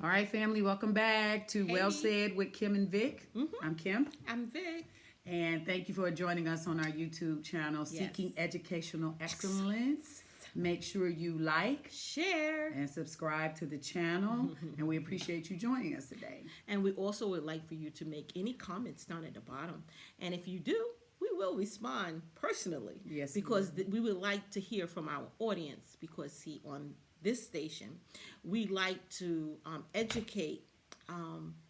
All right, family, welcome back to Hey. Well Said with Kim and Vic. I'm Kim, I'm Vic. and thank you for joining us on our YouTube channel, Yes. Seeking Educational Excellence. Make sure you like Share. and subscribe to the channel, and we appreciate you joining us today. And we also would like for you to make any comments down at the bottom. And if you do, we will respond personally. Yes, Because we would like to hear from our audience. Because, see, on this station, we like to educate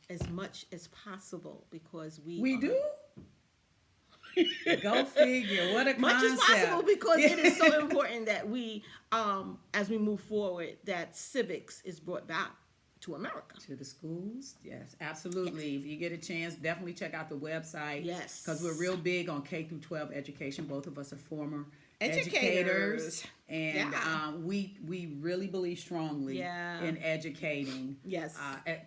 as much as possible because We do? Go figure. What a much as concept. possible because it is so important that we, as we move forward, that civics is brought back to America. To the schools, yes, absolutely. If you get a chance, definitely check out the website. Yes. Because we're real big on K through 12 education. Both of us are former Educators. and Yeah. we really believe strongly Yeah. in educating. Yes.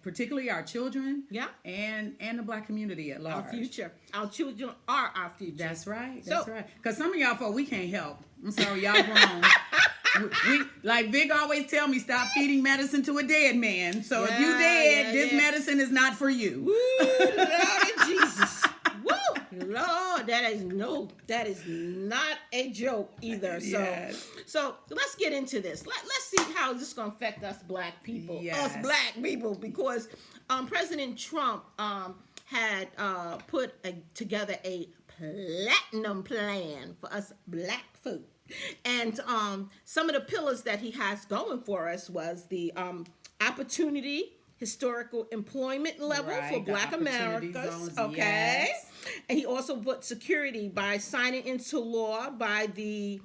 Particularly our children. Yeah. And the Black community at large. Our future. Our children are our future. That's right. So- That's right. Because some of y'all folk, we can't help. I'm sorry, y'all grown. we like Vic always tell me, stop feeding medicine to a dead man. So if you Yeah, dead, yeah, this yeah. medicine is not for you. Woo, Lord Jesus. Woo, Lord, that is not a joke either. So, Yes. so let's get into this. Let's see how this is gonna affect us Black people, Yes. us Black people, because President Trump had put together a platinum plan for us Black folk. And some of the pillars that he has going for us was the opportunity, historical employment level Right, for the Black opportunity Americans. zones, Okay. yes. And he also put security by signing into law by the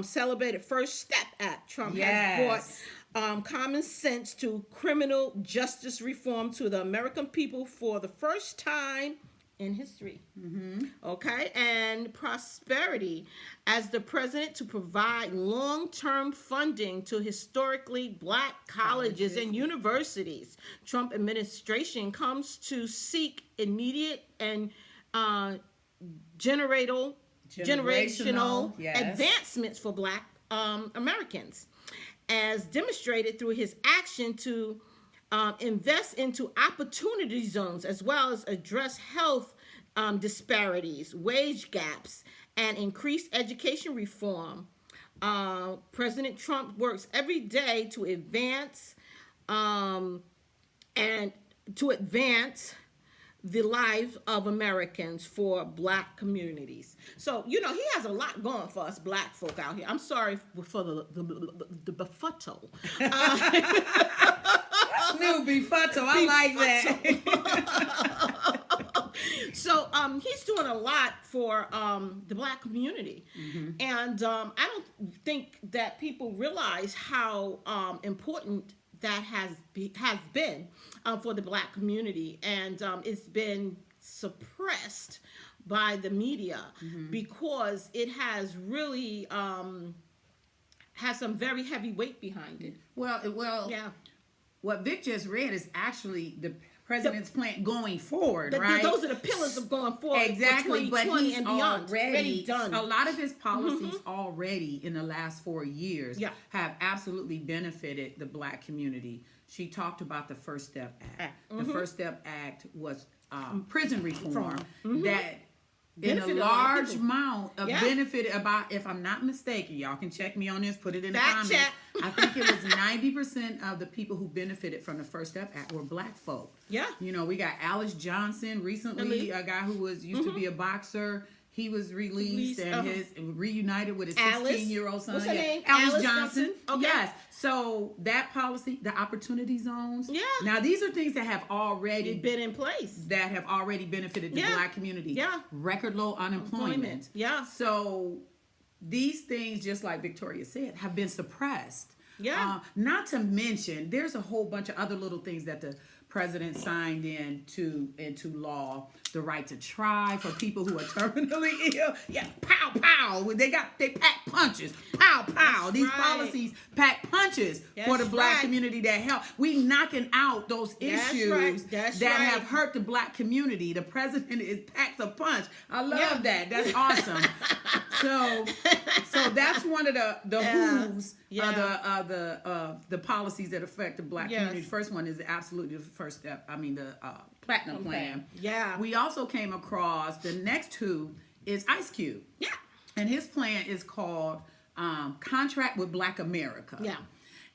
celebrated First Step Act. Trump Yes. has brought common sense to criminal justice reform to the American people for the first time in history. Okay, and prosperity as the president to provide long-term funding to historically Black colleges and universities. Trump administration comes to seek immediate and generational yes. advancements for Black Americans, as demonstrated through his action to invest into opportunity zones as well as address health disparities, wage gaps, and increased education reform. President Trump works every day to advance the lives of Americans for Black communities. So, he has a lot going for us Black folk out here. I'm sorry for the befuddle. New befuddle. I like that. So he's doing a lot for the Black community, and I don't think that people realize how important that has been for the Black community, and it's been suppressed by the media because it has really has some very heavy weight behind it. Well, Yeah. what Vic just read is actually the president's plan going forward, right? Those are the pillars of going forward. Exactly, for but 2020 he's and beyond. already done. a lot of his policies already in the last 4 years Yeah. have absolutely benefited the Black community. She talked about the First Step Act. The First Step Act was prison reform that in a Benefited a lot of large people. amount of Yeah. benefited about, if I'm not mistaken, y'all can check me on this, put it in the Fact comments. check. I think it was 90% of the people who benefited from the First Step Act were Black folk. Yeah. We got Alice Johnson recently, a guy who used to be a boxer. He was released and reunited with his Alice? 16-year-old son. What's her name? Alice Alice Johnson. Johnson? Okay. Yes. So that policy, the opportunity zones. Yeah. Now these are things that have already been in place. benefited the Yeah. Black community. Yeah. Record low unemployment. Yeah. So these things, just like Victoria said, have been suppressed. Yeah. Not to mention, there's a whole bunch of other little things that the president signed into law the right to try for people who are terminally ill. Yeah, pow pow. They pack punches. Pow pow. That's These right. policies pack punches for the That's black right. community that help. We knocking out those That's issues right. That's that right. have hurt the black community. The president is packs a punch. I love Yeah. that. That's awesome. So that's one of the who's the policies that affect the black Yes. community. First one is absolutely the first step. I mean the platinum plan. Yeah. We also came across the next who is Ice Cube. Yeah. And his plan is called Contract with Black America. Yeah.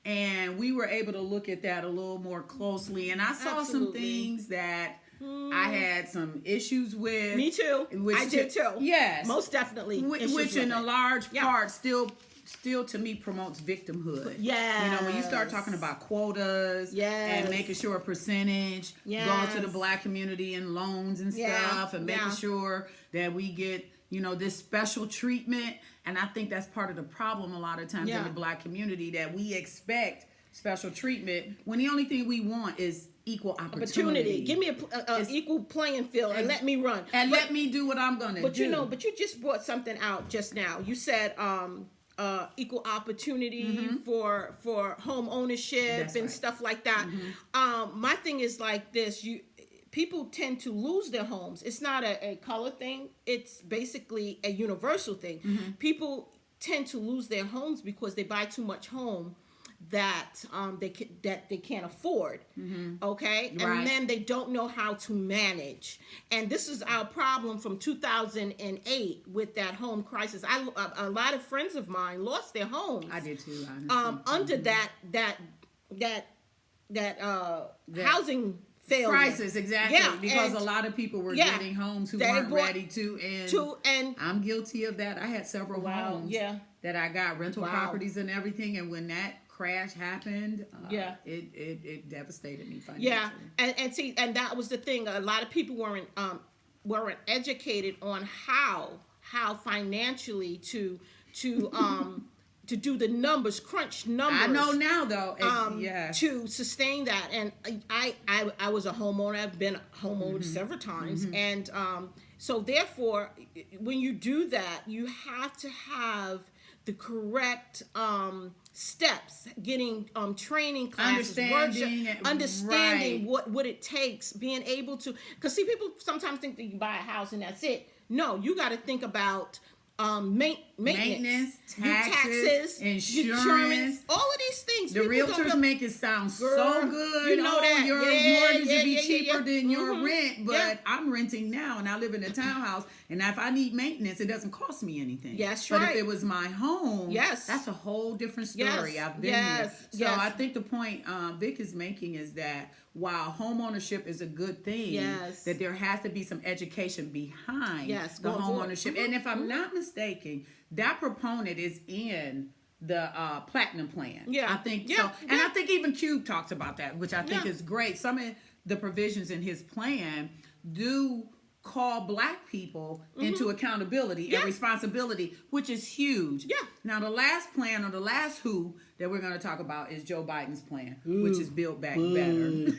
And we were able to look at that a little more closely. And I saw some Absolutely. things that I had some issues with. Me too. I did too. Yes. Most definitely. Which in a large Yeah. part still to me promotes victimhood. Yes. You know, when you start talking about quotas Yes. and making sure a percentage goes to the black community in loans and stuff and making sure that we get, this special treatment. And I think that's part of the problem a lot of times in the black community, that we expect special treatment when the only thing we want is equal opportunity. Give me a equal playing field and let me run. And let me do what I'm going to do. But you just brought something out just now. You said equal opportunity for home ownership and stuff like that. My thing is like this: people tend to lose their homes. It's not a color thing. It's basically a universal thing. People tend to lose their homes because they buy too much home that they can't afford. Okay, and then they don't know how to manage. And this is our problem from 2008 with that home crisis. A lot of friends of mine lost their homes. I did too. Honestly. Under that housing failure. Crisis, exactly. Yeah, because and- a lot of people were getting homes who weren't ready to. And I'm guilty of that. I had several homes that I got rental properties and everything. And when that crash happened, it devastated me financially. Yeah, and see, and that was the thing. A lot of people weren't educated on how financially to do the numbers, crunch numbers. I know now though. To sustain that, and I was a homeowner. I've been a homeowner several times, and so therefore, when you do that, you have to have the correct steps, getting training classes, understanding what it takes, being able to, because see, people sometimes think that you buy a house and that's it. No, you got to think about maintenance, taxes, insurance, all of these things. The realtors make it sound so good. You know that your mortgage would be cheaper than your rent, but I'm renting now and I live in a townhouse, and if I need maintenance, it doesn't cost me anything. Yes, but right. if it was my home, that's a whole different story. I've been here. So I think the point Vic is making is that while homeownership is a good thing, that there has to be some education behind the homeownership. And if I'm not mistaken, that proponent is in the platinum plan. I think so. And I think even Cube talks about that, which I think is great. Some of the provisions in his plan do call black people into accountability and responsibility, which is huge. Now, the last plan, or the last who that we're going to talk about, is Joe Biden's plan, which is Build Back Better.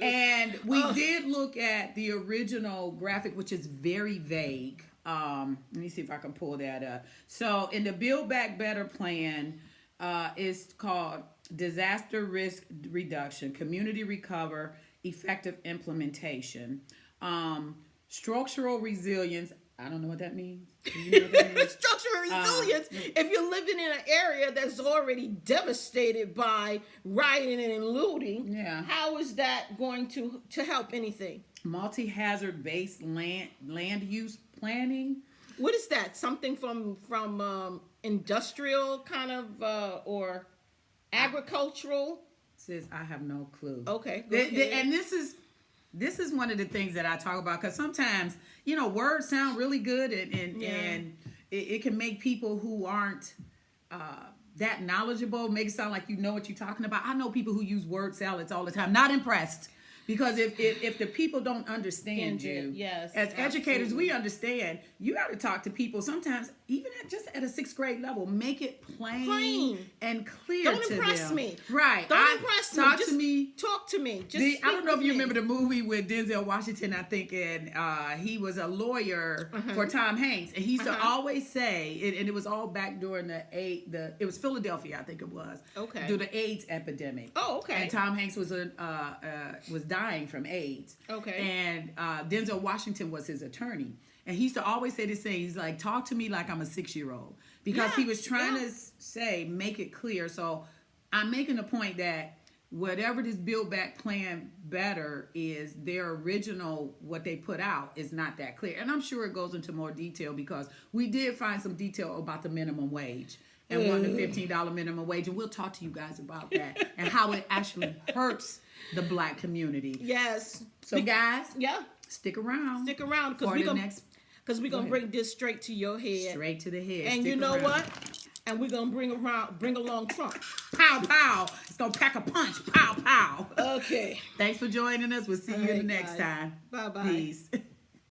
And we did look at the original graphic, which is very vague. Let me see if I can pull that up. So in the Build Back Better plan, it's called Disaster Risk Reduction, Community Recover, Effective Implementation, Structural Resilience. I don't know what that means. Do you know what that means? Structural resilience. If you're living in an area that's already devastated by rioting and looting, how is that going to help anything? Multi-hazard based land use planning. What is that? Something from industrial kind of or agricultural? Sis, I have no clue. Okay. And this is one of the things that I talk about, because sometimes, words sound really good and it can make people who aren't that knowledgeable make it sound like you know what you're talking about. I know people who use word salads all the time. Not impressed. Because if the people don't understand you, as educators, we understand you got to talk to people sometimes, even just at a 6th grade level. Make it plain and clear to them. Don't impress me. Right. Don't impress me. Talk just me. Talk to me. I don't know if you remember the movie with Denzel Washington, I think, and he was a lawyer for Tom Hanks. And he used to always say, and it was all back during it was Philadelphia, I think it was. Okay. Through the AIDS epidemic. Oh, okay. And Tom Hanks was dying from AIDS. Okay. And Denzel Washington was his attorney. And he used to always say this thing. He's like, talk to me like I'm a 6-year-old. Because he was trying to say, make it clear. So I'm making the point that whatever this Build Back Plan Better is, their original, what they put out is not that clear. And I'm sure it goes into more detail because we did find some detail about the minimum wage and wanting the $15 minimum wage. And we'll talk to you guys about that and how it actually hurts the Black community. Yes. So guys, stick around. Stick around because we're going to bring this straight to your head. Straight to the head. And you know what? And we're going to bring along Trump. Pow, pow. It's going to pack a punch. Pow, pow. Okay. Thanks for joining us. We'll see you the next time. Bye-bye. Peace.